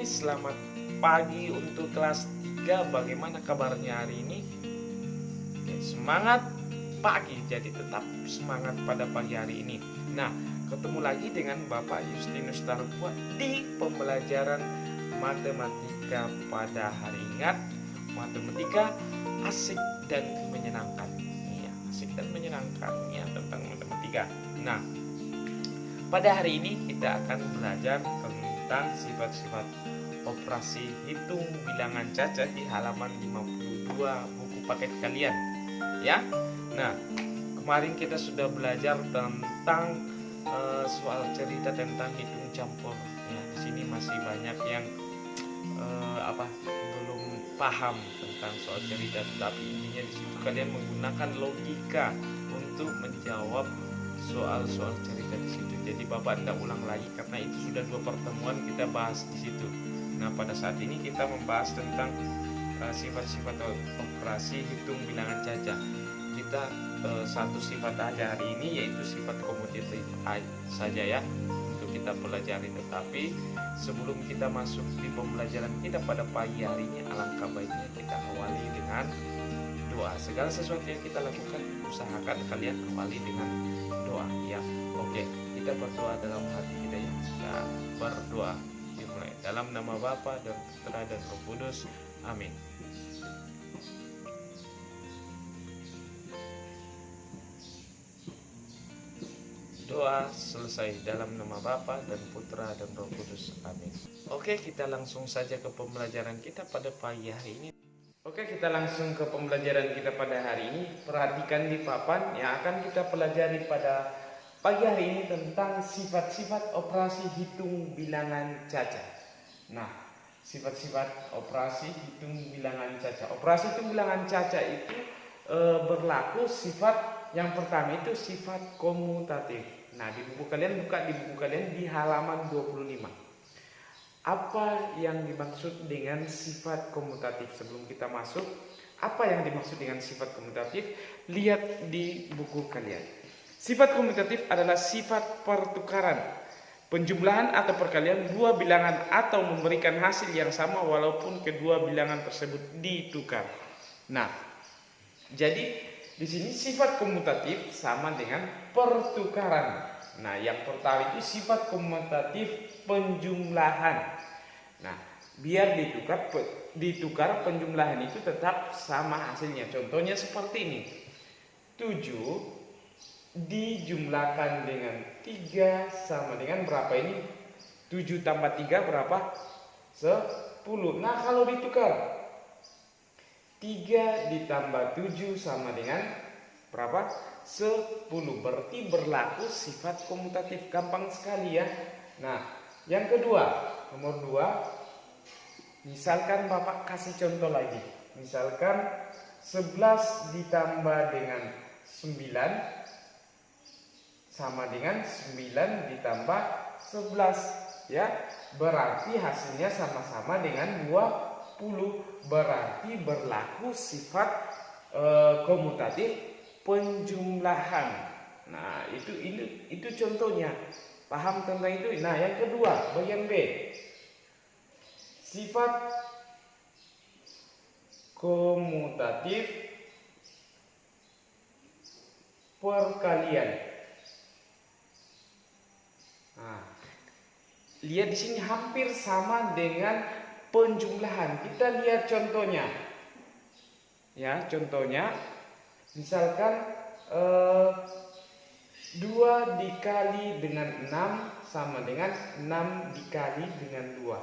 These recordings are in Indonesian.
selamat pagi untuk kelas 3. Bagaimana kabarnya hari ini? Oke, semangat pagi, jadi tetap semangat pada pagi hari ini. Nah, ketemu lagi dengan Bapak Justinus Tarupua di pembelajaran matematika pada hari. Ingat, matematika asik dan menyenangkan. Iya, asik dan menyenangkan ya, tentang matematika. Nah, pada hari ini kita akan belajar tentang sifat-sifat operasi hitung bilangan cacat di halaman 52 buku paket kalian ya. Nah, kemarin kita sudah belajar tentang soal cerita tentang hitung campur ya. Di sini masih banyak yang belum paham tentang soal cerita, tapi intinya di situ kalian menggunakan logika untuk menjawab soal-soal cerita di situ. Jadi Bapak tidak ulang lagi karena itu sudah 2 pertemuan kita bahas di situ. Nah, pada saat ini kita membahas tentang sifat-sifat operasi hitung bilangan cacat. Kita satu sifat aja hari ini, yaitu sifat komutatif saja ya untuk kita pelajari. Tetapi sebelum kita masuk di pembelajaran kita pada pagi hari ini, alangkah baiknya kita awali dengan doa. Segala sesuatu yang kita lakukan, usahakan kalian awali dengan doa ya. Oke, kita berdoa dalam hati kita ya. Kita berdoa dimulai dalam nama Bapa dan Putra dan Roh Kudus. Amin. Doa selesai dalam nama Bapa dan Putra dan Roh Kudus. Amin. Oke, kita langsung saja ke pembelajaran kita pada pagi hari ini. Oke, kita langsung ke pembelajaran kita pada hari ini. Perhatikan di papan yang akan kita pelajari pada pagi hari ini tentang sifat-sifat operasi hitung bilangan cacat. Nah, sifat-sifat operasi hitung bilangan cacat. Operasi hitung bilangan cacat itu berlaku sifat yang pertama itu sifat komutatif. Nah, di buku kalian, buka di buku kalian di halaman 25. Apa yang dimaksud dengan sifat komutatif? Sebelum kita masuk, apa yang dimaksud dengan sifat komutatif? Lihat di buku kalian. Sifat komutatif adalah sifat pertukaran, penjumlahan atau perkalian dua bilangan atau memberikan hasil yang sama walaupun kedua bilangan tersebut ditukar. Nah, jadi di sini sifat komutatif sama dengan pertukaran. Nah, yang pertama itu sifat komutatif penjumlahan. Nah, biar ditukar penjumlahan itu tetap sama hasilnya. Contohnya seperti ini. 7 dijumlahkan dengan 3 sama dengan berapa ini? 7 tambah 3 berapa? 10. Nah, kalau ditukar 3 ditambah 7 sama dengan berapa? 10. Berarti berlaku sifat komutatif. Gampang sekali ya. Nah, yang kedua, nomor 2. Misalkan Bapak kasih contoh lagi. Misalkan 11 ditambah dengan 9 sama dengan 9 ditambah 11 ya. Berarti hasilnya sama-sama dengan 20. Berarti berlaku sifat komutatif penjumlahan. Nah, itu contohnya. Paham tentang itu? Nah, yang kedua, bagian B. Sifat komutatif perkalian. Nah, lihat di sini hampir sama dengan penjumlahan. Kita lihat contohnya. Ya, contohnya misalkan 2 dikali dengan 6 sama dengan 6 dikali dengan 2.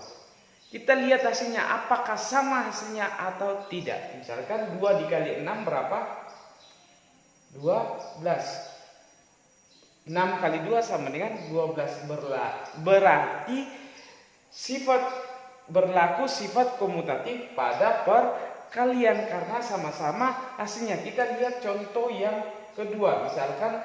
Kita lihat hasilnya, apakah sama hasilnya atau tidak. Misalkan 2 dikali 6 berapa? 12. 6 kali 2 sama dengan 12. Berarti berlaku sifat komutatif pada perkalian karena sama-sama hasilnya. Kita lihat contoh yang kedua. Misalkan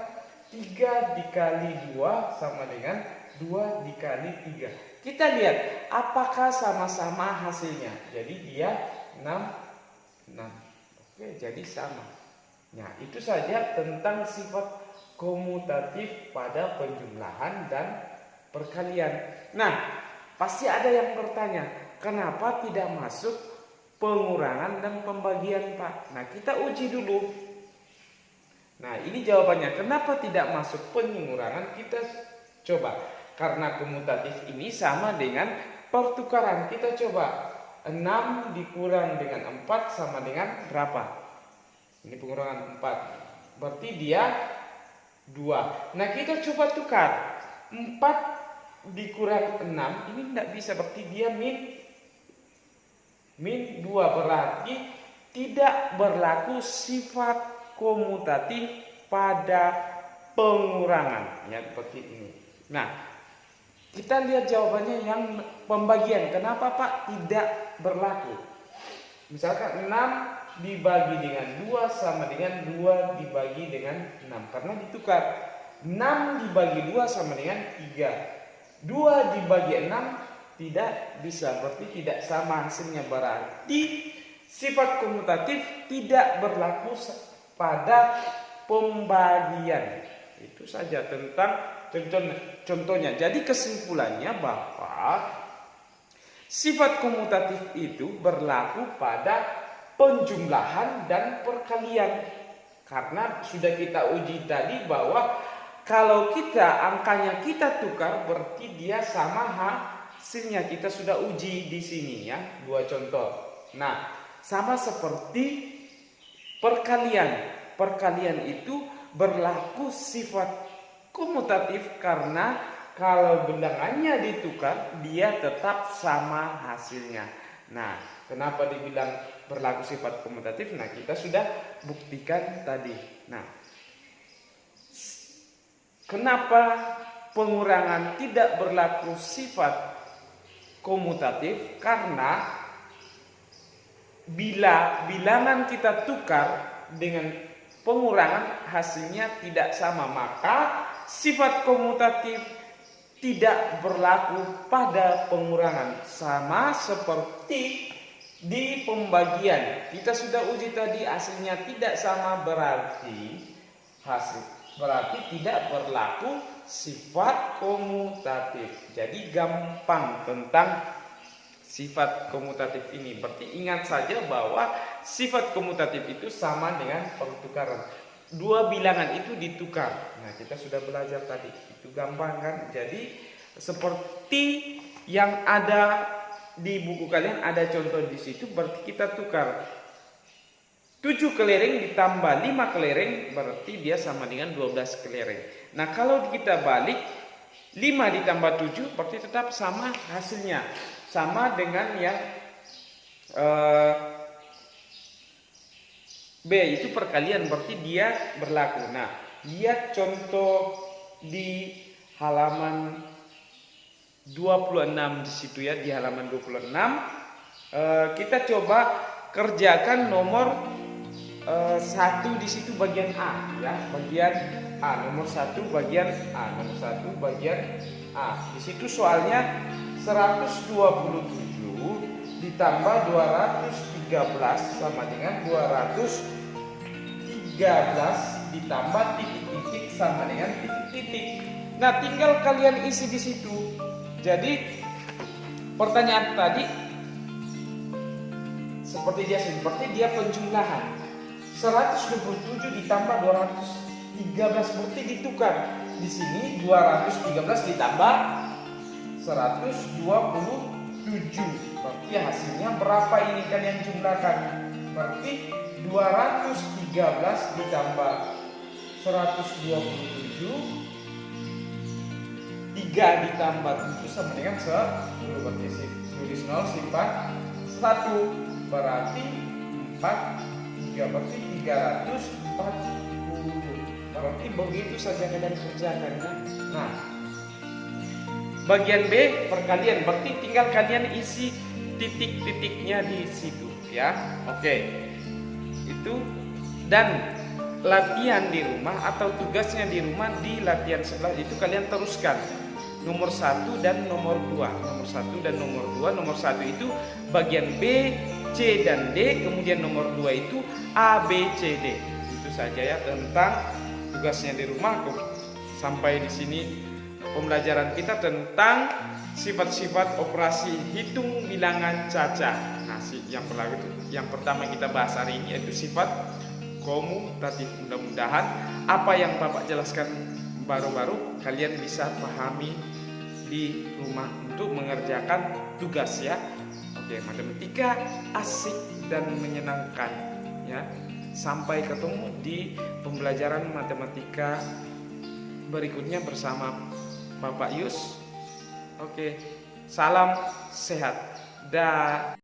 3 dikali 2 sama dengan 2 dikali 3. Kita lihat apakah sama-sama hasilnya. Jadi dia 6. Oke, jadi sama. Nah, itu saja tentang sifat komutatif pada penjumlahan dan perkalian. Nah, pasti ada yang bertanya, kenapa tidak masuk pengurangan dan pembagian, Pak? Nah, kita uji dulu. Nah, ini jawabannya. Kenapa tidak masuk pengurangan? Kita coba. Karena komutatif ini sama dengan pertukaran. Kita coba. 6 dikurang dengan 4 sama dengan berapa? Ini pengurangan 4. Berarti dia 2. Nah, kita coba tukar. 4 dikurang 6. Ini tidak bisa. Berarti dia min 2, berarti tidak berlaku sifat komutatif pada pengurangan, ya, seperti ini. Nah, kita lihat jawabannya yang pembagian. Kenapa, Pak, tidak berlaku? Misalkan 6 dibagi dengan 2 sama dengan 2 dibagi dengan 6, karena ditukar. 6 dibagi 2 sama dengan 3. 2 dibagi 6 tidak bisa, berarti tidak sama hasilnya. Berarti sifat komutatif tidak berlaku pada pembagian. Itu saja tentang contohnya. Jadi kesimpulannya bahwa sifat komutatif itu berlaku pada penjumlahan dan perkalian. Karena sudah kita uji tadi bahwa kalau angkanya kita tukar, berarti dia sama hasilnya. Kita sudah uji di sini, ya, 2 contoh. Nah, sama seperti perkalian. Perkalian itu berlaku sifat komutatif karena kalau bilangannya ditukar, dia tetap sama hasilnya. Nah, kenapa dibilang berlaku sifat komutatif? Nah, kita sudah buktikan tadi. Nah, kenapa pengurangan tidak berlaku sifat komutatif? Karena bila bilangan kita tukar dengan pengurangan hasilnya tidak sama, maka sifat komutatif tidak berlaku pada pengurangan. Sama seperti di pembagian. Kita sudah uji tadi hasilnya tidak sama, berarti tidak berlaku sifat komutatif. Jadi gampang tentang sifat komutatif ini. Berarti ingat saja bahwa sifat komutatif itu sama dengan pertukaran. 2 bilangan itu ditukar. Nah, kita sudah belajar tadi. Itu gampang kan? Jadi seperti yang ada di buku kalian, ada contoh di situ. Berarti kita tukar 7 kelereng ditambah 5 kelereng, berarti dia sama dengan 12 kelereng. Nah, kalau kita balik 5 ditambah 7 berarti tetap sama hasilnya. Sama dengan yang B, itu perkalian, berarti dia berlaku. Nah, lihat contoh di halaman 26 di situ, ya, di halaman 26. Kita coba kerjakan nomor 1 di situ bagian A, ya, bagian A, nomor 1 bagian A, nomor 1 bagian A. Di situ soalnya 127 ditambah 213 sama dengan 213 ditambah titik-titik sama dengan titik-titik. Nah, tinggal kalian isi di situ. Jadi pertanyaan tadi seperti dia penjumlahan. 127 ditambah 213 berarti ditukar. Di sini 213 ditambah 127. Berarti hasilnya berapa ini kalian jumlahkan? Berarti 213 ditambah 127, 3 ditambah 7 sama dengan 10. Berarti tulis 0 simpan 1. Berarti 4, 3 berarti 340. Berarti begitu saja kalian kerjakan, kan? Nah, bagian B perkalian, berarti tinggal kalian isi titik-titiknya di situ, ya. Oke. Itu, dan latihan di rumah atau tugasnya di rumah di latihan sebelah itu kalian teruskan. Nomor 1 dan nomor 2. Nomor 1 dan nomor 2. Nomor 1 itu bagian B, C dan D, kemudian nomor 2 itu A, B, C, D. Itu saja, ya, tentang tugasnya di rumah. Sampai di sini pembelajaran kita tentang sifat-sifat operasi hitung bilangan cacah. Nah, yang pertama kita bahas hari ini yaitu sifat komutatif. Mudah-mudahan apa yang Bapak jelaskan baru-baru kalian bisa pahami di rumah untuk mengerjakan tugas ya. Oke, matematika asik dan menyenangkan ya. Sampai ketemu di pembelajaran matematika berikutnya bersama Bapak Yus. Oke, salam sehat. Dah.